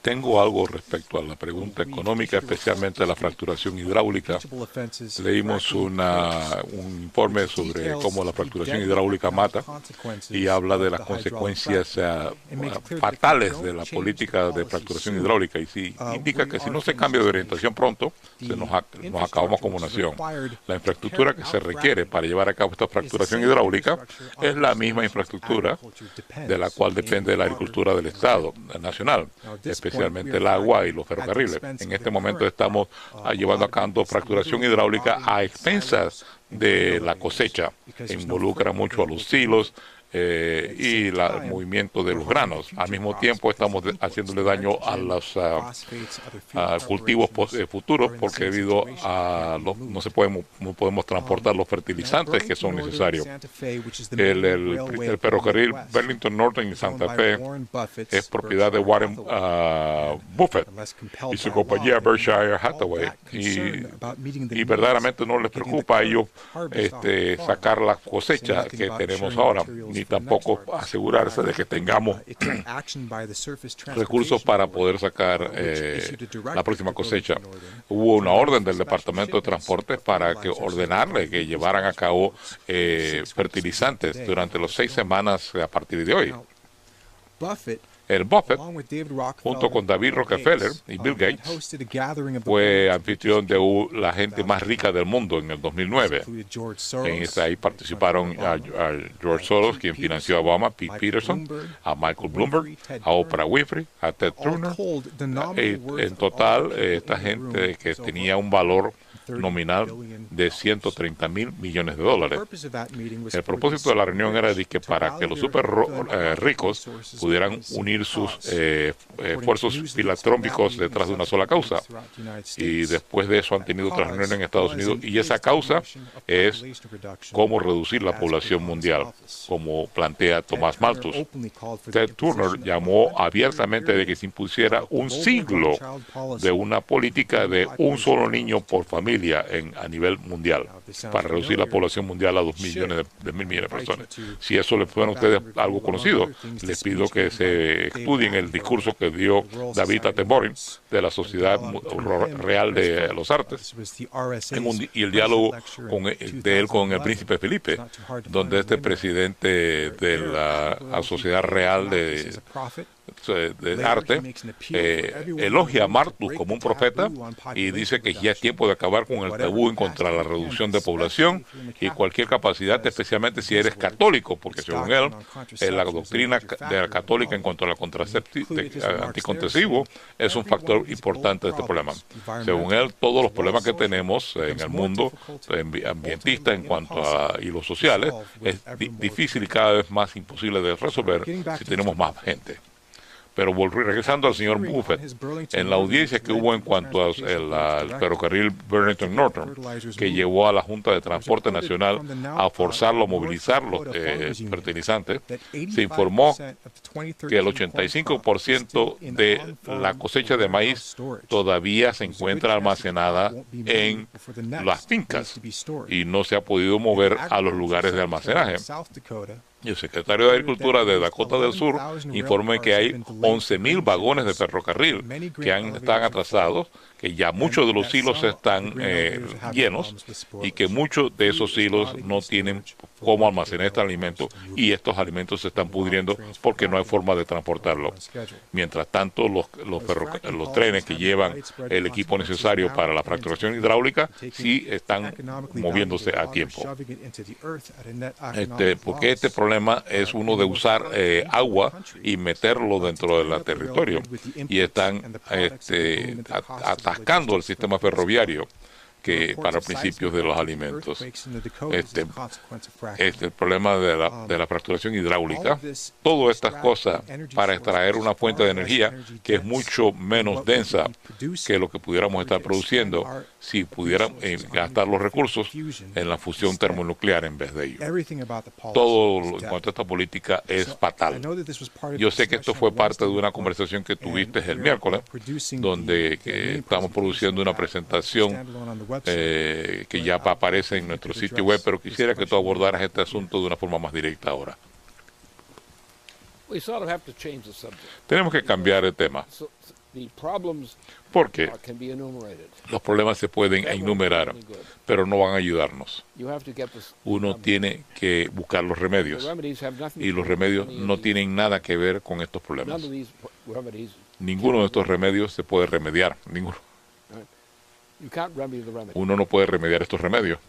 Tengo algo respecto a la pregunta económica, especialmente a la fracturación hidráulica. Leímos un informe sobre cómo la fracturación hidráulica mata y habla de las consecuencias fatales de la política de fracturación hidráulica, y indica que si no se cambia de orientación pronto, nos acabamos como nación. La infraestructura que se requiere para llevar a cabo esta fracturación hidráulica es la misma infraestructura de la cual depende de la agricultura del Estado nacional, especialmente el agua y los ferrocarriles. En este momento estamos llevando a cabo fracturación hidráulica a expensas de la cosecha. Involucra mucho a los silos y el movimiento de los granos. Al mismo tiempo estamos haciéndole daño a los cultivos futuros, porque debido a no podemos transportar los fertilizantes que son necesarios. El ferrocarril Burlington Northern en Santa Fe es propiedad de Warren Buffett y su compañía Berkshire Hathaway, y verdaderamente no les preocupa a ellos sacar la cosecha que tenemos ahora, ni tampoco asegurarse de que tengamos recursos para poder sacar la próxima cosecha. Hubo una orden del Departamento de Transporte para ordenarle que llevaran a cabo fertilizantes durante las 6 semanas a partir de hoy. El Buffett, junto con David Rockefeller y Bill Gates, fue anfitrión de la gente más rica del mundo en el 2009. Ahí participaron a George Soros, quien financió a Obama, Pete Peterson, a Michael Bloomberg, a Oprah Winfrey, a Ted Turner. En total, esta gente que tenía un valor nominal de $130 millones. El propósito de la reunión era de que para que los super ricos pudieran unir sus esfuerzos filantrópicos detrás de una sola causa. Y después de eso han tenido otras reuniones en Estados Unidos, y esa causa es cómo reducir la población mundial, como plantea Thomas Malthus. Ted Turner llamó abiertamente de que se impusiera un siglo de una política de un solo niño por familia a nivel mundial, para reducir la población mundial a 2 millones de personas. Si eso les suena a ustedes algo conocido, les pido que se estudien el discurso que dio David Attenborough de la Sociedad Real de los Artes y el diálogo de él con el príncipe Felipe, donde este presidente de la Sociedad Real de arte elogia a Malthus como un profeta y dice que ya es tiempo de acabar con el tabú en contra de la reducción de población y cualquier capacidad, especialmente si eres católico, porque según él, la doctrina de la católica en cuanto al anticonceptivo es un factor importante de este problema. Según él, todos los problemas que tenemos en el mundo ambientista en cuanto a y los sociales es difícil y cada vez más imposible de resolver si tenemos más gente. Pero regresando al señor Buffett, en la audiencia que hubo en cuanto al ferrocarril Burlington Northern, que llevó a la Junta de Transporte Nacional a forzarlo a movilizar los fertilizantes, se informó que el 85% de la cosecha de maíz todavía se encuentra almacenada en las fincas y no se ha podido mover a los lugares de almacenaje. Y el secretario de Agricultura de Dakota del Sur informa que hay 11,000 vagones de ferrocarril que están atrasados, que ya muchos de los silos están llenos y que muchos de esos silos no tienen cómo almacenar este alimento, y estos alimentos se están pudriendo porque no hay forma de transportarlo. Mientras tanto, los trenes que llevan el equipo necesario para la fracturación hidráulica sí están moviéndose a tiempo. Porque este problema es uno de usar agua y meterlo dentro del territorio, y están atascando el sistema ferroviario para principios de los alimentos. El problema de la fracturación hidráulica, todas estas cosas para extraer una fuente de energía que es mucho menos densa que lo que pudiéramos estar produciendo si pudieran gastar los recursos en la fusión termonuclear en vez de ello. Todo en cuanto a esta política es fatal. Yo sé que esto fue parte de una conversación que tuviste el miércoles, donde estamos produciendo una presentación que ya aparece en nuestro sitio web, pero quisiera que tú abordaras este asunto de una forma más directa ahora. Tenemos que cambiar el tema, porque los problemas se pueden enumerar, pero no van a ayudarnos. Uno tiene que buscar los remedios, y los remedios no tienen nada que ver con estos problemas. Ninguno de estos remedios se puede remediar, ninguno. Uno no puede remediar estos remedios.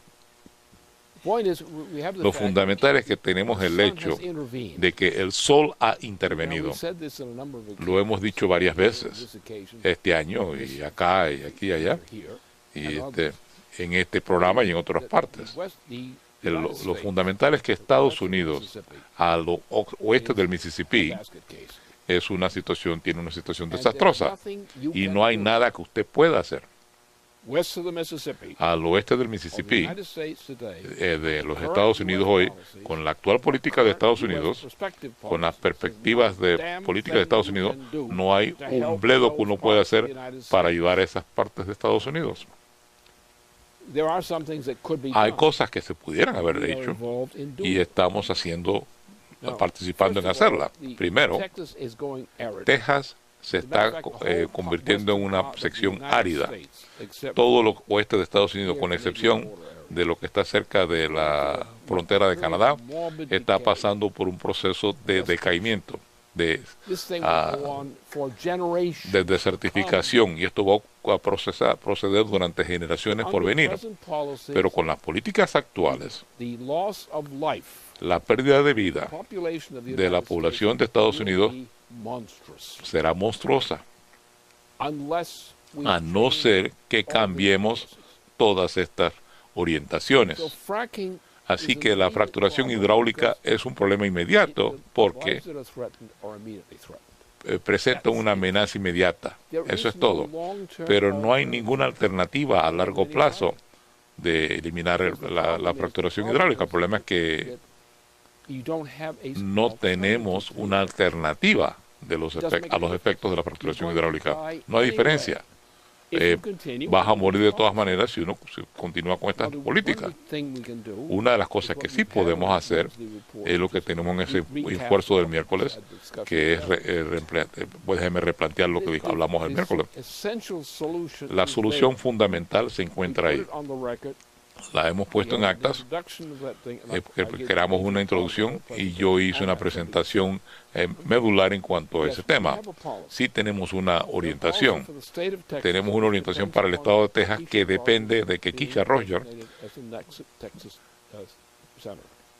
Lo fundamental es que tenemos el hecho de que el sol ha intervenido. Lo hemos dicho varias veces este año, y acá, y aquí, y allá, y en este programa y en otras partes. Lo fundamental es que Estados Unidos, al oeste del Mississippi, tiene una situación desastrosa, y no hay nada que usted pueda hacer. Al oeste del Mississippi, de los Estados Unidos hoy, con la actual política de Estados Unidos, con las perspectivas de política de Estados Unidos, no hay un bledo que uno pueda hacer para ayudar a esas partes de Estados Unidos. Hay cosas que se pudieran haber hecho, y estamos participando en hacerla. Primero, Texas se está convirtiendo en una sección árida. Todo lo oeste de Estados Unidos, con excepción de lo que está cerca de la frontera de Canadá, está pasando por un proceso de decaimiento, de desertificación, y esto va a proceder durante generaciones por venir. Pero con las políticas actuales, la pérdida de vida de la población de Estados Unidos será monstruosa, a no ser que cambiemos todas estas orientaciones. Así que la fracturación hidráulica es un problema inmediato, porque presenta una amenaza inmediata. Eso es todo. Pero no hay ninguna alternativa a largo plazo de eliminar la fracturación hidráulica. El problema es que no tenemos una alternativa a los efectos de la fracturación hidráulica. No hay diferencia. Vas a morir de todas maneras si uno continúa con estas políticas. Una de las cosas que sí podemos hacer es lo que tenemos en ese esfuerzo del miércoles, que es, déjeme replantear lo que hablamos el miércoles. La solución fundamental se encuentra ahí. La hemos puesto en actas, creamos una introducción, y yo hice una presentación medular en cuanto a ese tema. Sí tenemos una orientación. Tenemos una orientación para el estado de Texas que depende de que Keisha Roger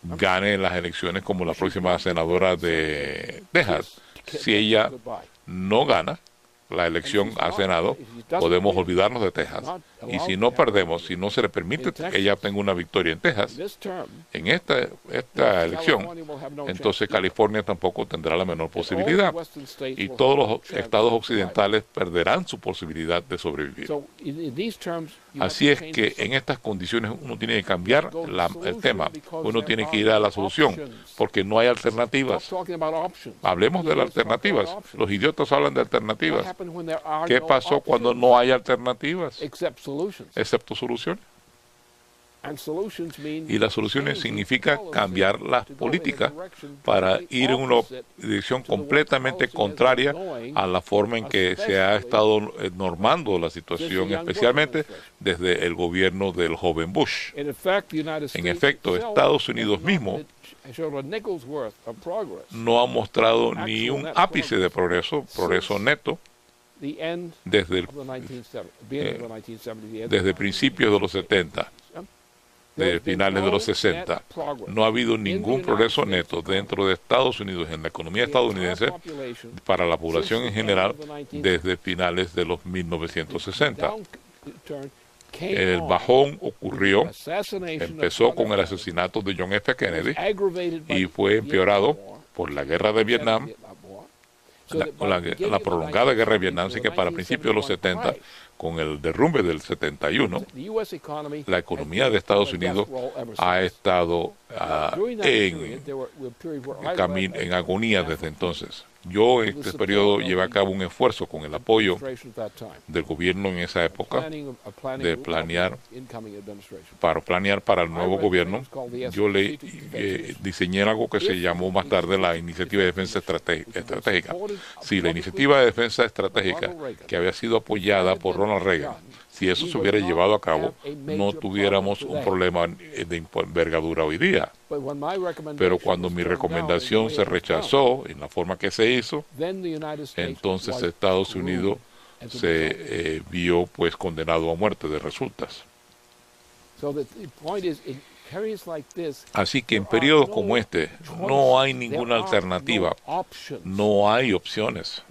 gane las elecciones como la próxima senadora de Texas. Si ella no gana la elección al Senado, podemos olvidarnos de Texas. Y si no perdemos, si no se le permite que ella tenga una victoria en Texas, en esta elección, entonces California tampoco tendrá la menor posibilidad. Y todos los estados occidentales perderán su posibilidad de sobrevivir. Así es que en estas condiciones uno tiene que cambiar el tema. Uno tiene que ir a la solución, porque no hay alternativas. Hablemos de las alternativas. Los idiotas hablan de alternativas. ¿Qué pasó cuando no hay alternativas? Excepto soluciones. Y las soluciones significa cambiar las políticas para ir en una dirección completamente contraria a la forma en que se ha estado normando la situación, especialmente desde el gobierno del joven Bush. En efecto, Estados Unidos mismo no ha mostrado ni un ápice de progreso neto, desde principios de los 70, de finales de los 60. No ha habido ningún progreso neto dentro de Estados Unidos, en la economía estadounidense, para la población en general, desde finales de los 1960. El bajón empezó con el asesinato de John F. Kennedy y fue empeorado por la guerra de Vietnam, la prolongada guerra de Vietnam. Así que para principios de los 70, con el derrumbe del 71, la economía de Estados Unidos ha estado en agonía desde entonces. Yo en este periodo llevé a cabo un esfuerzo con el apoyo del gobierno en esa época de planear para el nuevo gobierno. Yo le diseñé algo que se llamó más tarde la Iniciativa de Defensa Estratégica. Sí, la Iniciativa de Defensa Estratégica, que había sido apoyada por Ronald Reagan. Si eso se hubiera llevado a cabo, no tuviéramos un problema de envergadura hoy día. Pero cuando mi recomendación se rechazó en la forma que se hizo, entonces Estados Unidos se vio pues condenado a muerte de resultas. Así que en periodos como este no hay ninguna alternativa, no hay opciones.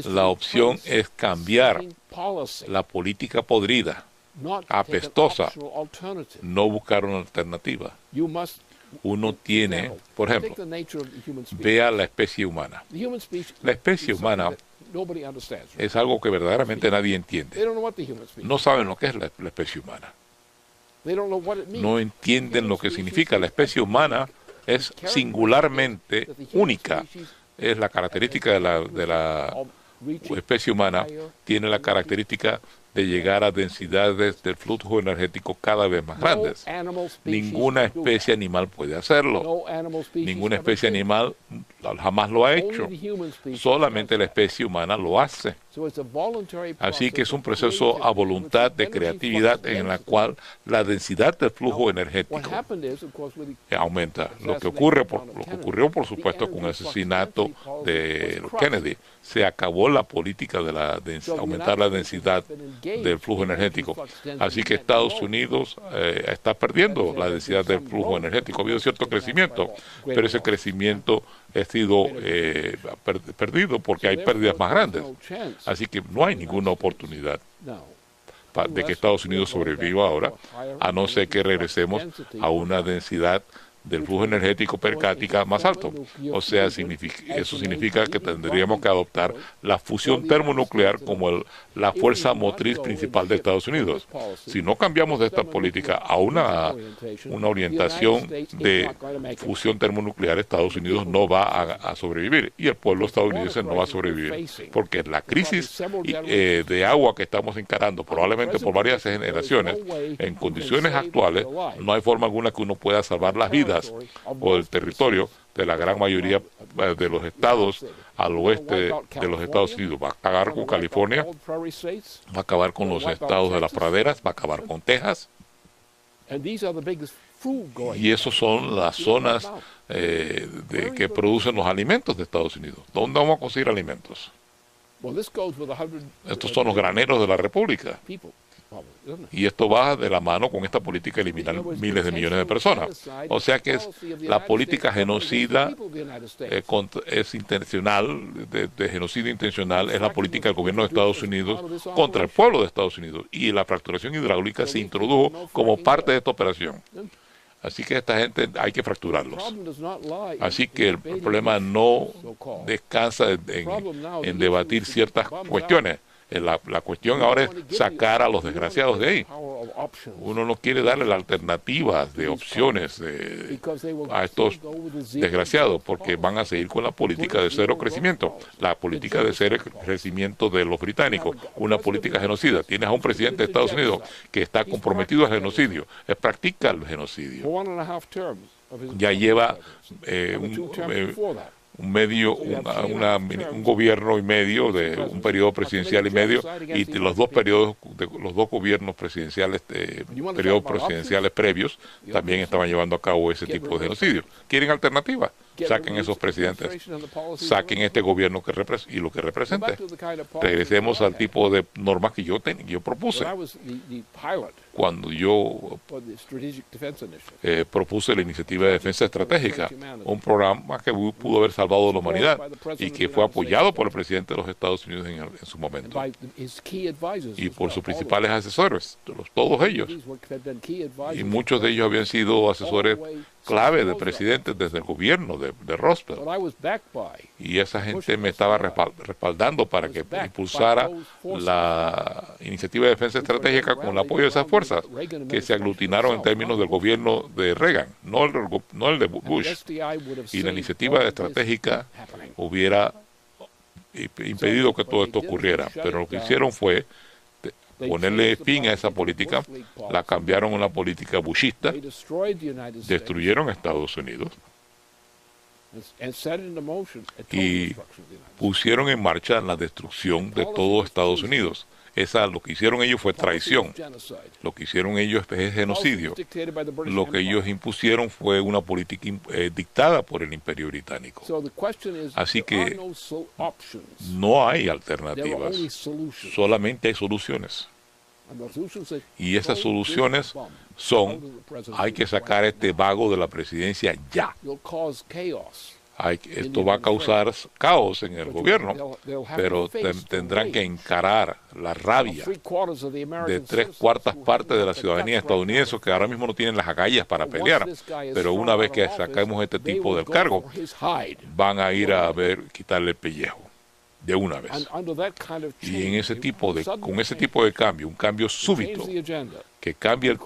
La opción es cambiar la política podrida, apestosa, no buscar una alternativa. Uno tiene, por ejemplo, vea la especie humana. La especie humana es algo que verdaderamente nadie entiende. No saben lo que es la especie humana. No entienden lo que significa. La especie humana es singularmente única. Es la característica de la especie humana, tiene la característica de llegar a densidades del flujo energético cada vez más grandes. Ninguna especie animal puede hacerlo. Ninguna especie animal jamás lo ha hecho. Solamente la especie humana lo hace. Así que es un proceso a voluntad de creatividad en la cual la densidad del flujo energético aumenta. Lo que ocurrió, por supuesto, con el asesinato de Kennedy, se acabó la política de aumentar la densidad del flujo energético. Así que Estados Unidos está perdiendo la densidad del flujo energético. Ha habido cierto crecimiento, pero ese crecimiento ha sido perdido porque hay pérdidas más grandes. Así que no hay ninguna oportunidad de que Estados Unidos sobreviva ahora, a no ser que regresemos a una densidad del flujo energético per cápita más alto. O sea, eso significa que tendríamos que adoptar la fusión termonuclear como la fuerza motriz principal de Estados Unidos. Si no cambiamos de esta política a una orientación de fusión termonuclear, Estados Unidos no va a sobrevivir y el pueblo estadounidense no va a sobrevivir, porque la crisis de agua que estamos encarando probablemente por varias generaciones, en condiciones actuales, no hay forma alguna que uno pueda salvar las vidas o el territorio de la gran mayoría de los estados al oeste de los Estados Unidos. Va a acabar con California, va a acabar con los estados de las praderas, va a acabar con Texas. Y esos son las zonas que producen los alimentos de Estados Unidos. ¿Dónde vamos a conseguir alimentos? Estos son los graneros de la República. Y esto va de la mano con esta política de eliminar miles de millones de personas. O sea que la política genocida es intencional, de genocidio intencional, es la política del gobierno de Estados Unidos contra el pueblo de Estados Unidos. Y la fracturación hidráulica se introdujo como parte de esta operación. Así que esta gente hay que fracturarlos. Así que el problema no descansa en debatir ciertas cuestiones. La cuestión ahora es sacar a los desgraciados de ahí. Uno no quiere darle las alternativas de opciones a estos desgraciados, porque van a seguir con la política de cero crecimiento, la política de cero crecimiento de los británicos, una política genocida. Tienes a un presidente de Estados Unidos que está comprometido al genocidio, practica el genocidio. Ya lleva un gobierno y medio, de un periodo presidencial y medio, y los dos gobiernos presidenciales, periodos presidenciales previos, también estaban llevando a cabo ese tipo de genocidio. ¿Quieren alternativa? Saquen esos presidentes, saquen este gobierno y lo que represente. Regresemos al tipo de normas que yo propuse. Cuando yo propuse la Iniciativa de Defensa Estratégica, un programa que pudo haber salvado a la humanidad y que fue apoyado por el presidente de los Estados Unidos en su momento y por sus principales asesores, todos ellos. Y muchos de ellos habían sido asesores clave de presidentes desde el gobierno de Roosevelt. Y esa gente me estaba respaldando para que impulsara la Iniciativa de Defensa Estratégica con el apoyo de esas fuerzas que se aglutinaron en términos del gobierno de Reagan, no el de Bush. Y la Iniciativa Estratégica hubiera impedido que todo esto ocurriera, pero lo que hicieron fue ponerle fin a esa política, la cambiaron a una política bushista, destruyeron Estados Unidos y pusieron en marcha la destrucción de todo Estados Unidos. Lo que hicieron ellos fue traición, lo que hicieron ellos es genocidio, lo que ellos impusieron fue una política dictada por el Imperio Británico. Así que no hay alternativas, solamente hay soluciones. Y esas soluciones son: hay que sacar a este vago de la presidencia ya. Esto va a causar caos en el gobierno, pero tendrán que encarar la rabia de 3/4 partes de la ciudadanía estadounidense que ahora mismo no tienen las agallas para pelear, pero una vez que saquemos este tipo del cargo, van a ir a quitarle el pellejo de una vez. Y con ese tipo de cambio, un cambio súbito, que cambie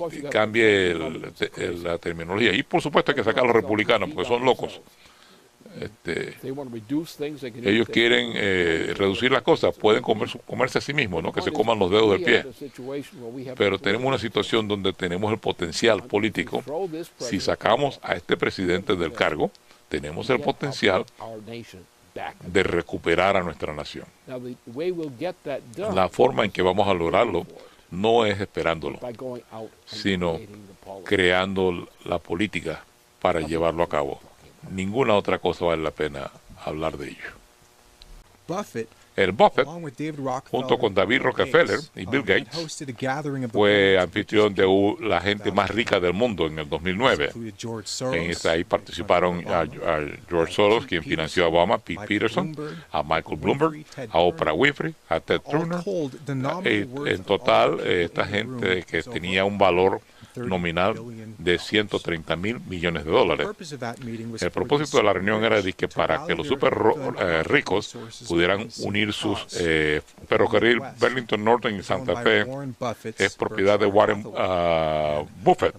la terminología. Y por supuesto hay que sacar a los republicanos, porque son locos. Ellos quieren reducir las cosas, pueden comerse a sí mismos, ¿no? Que se coman los dedos del pie. Pero tenemos una situación donde tenemos el potencial político. Si sacamos a este presidente del cargo, tenemos el potencial de recuperar a nuestra nación. La forma en que vamos a lograrlo no es esperándolo, sino creando la política para llevarlo a cabo. Ninguna otra cosa vale la pena hablar de ello. El Buffett, junto con David Rockefeller y Bill Gates, fue anfitrión de la gente más rica del mundo en el 2009. Ahí participaron a George Soros, quien financió a Obama, Pete Peterson, a Michael Bloomberg, a Oprah Winfrey, a Ted Turner. En total, esta gente que tenía un valor nominal de 130 mil millones de dólares. El propósito de la reunión era para que los super ricos pudieran unir sus ferrocarril Burlington Northern y Santa Fe es propiedad de Warren Buffett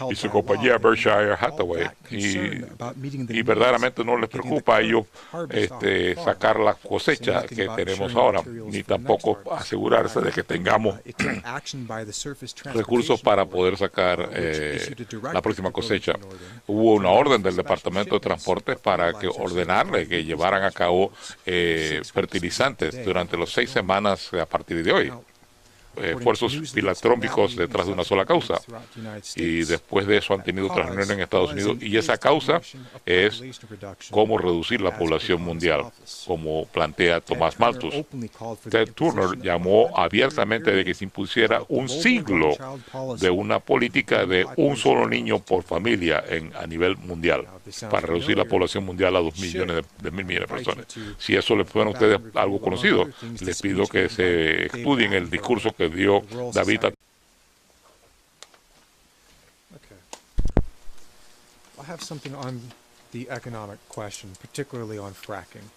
y su compañía Berkshire Hathaway, y verdaderamente no les preocupa a ellos sacar la cosecha que tenemos ahora, ni tampoco asegurarse de que tengamos recursos para poder sacar la próxima cosecha. Hubo una orden del Departamento de Transportes para ordenarle que llevaran a cabo fertilizantes durante las 6 semanas a partir de hoy. Esfuerzos filantrópicos detrás de una sola causa, y después de eso han tenido otras reuniones en Estados Unidos, y esa causa es cómo reducir la población mundial, como plantea Tomás Malthus. Ted Turner llamó abiertamente de que se impusiera un siglo de una política de un solo niño por familia a nivel mundial, para reducir la población mundial a 2 millones de personas. Si eso les suena a ustedes algo conocido, les pido que se estudien el discurso que dio David.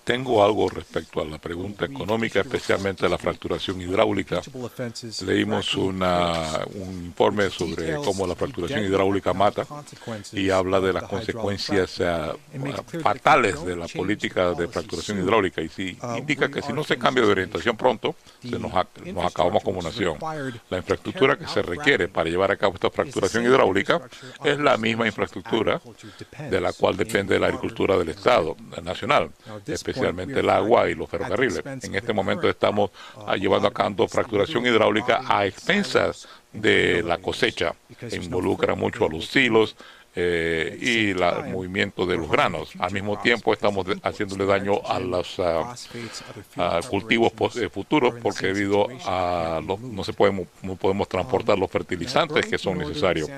Tengo algo respecto a la pregunta económica, especialmente a la fracturación hidráulica. Leímos un informe sobre cómo la fracturación hidráulica mata, y habla de las consecuencias fatales de la política de fracturación hidráulica, y indica que si no se cambia de orientación pronto, nos acabamos como nación. La infraestructura que se requiere para llevar a cabo esta fracturación hidráulica es la misma infraestructura de la cual depende la agricultura del Estado nacional, especialmente el agua y los ferrocarriles. En este momento estamos llevando a cabo fracturación hidráulica a expensas de la cosecha. Involucra mucho a los silos y el movimiento de los granos. Al mismo tiempo estamos haciéndole daño a los cultivos futuros, porque debido a no podemos transportar los fertilizantes que son necesarios.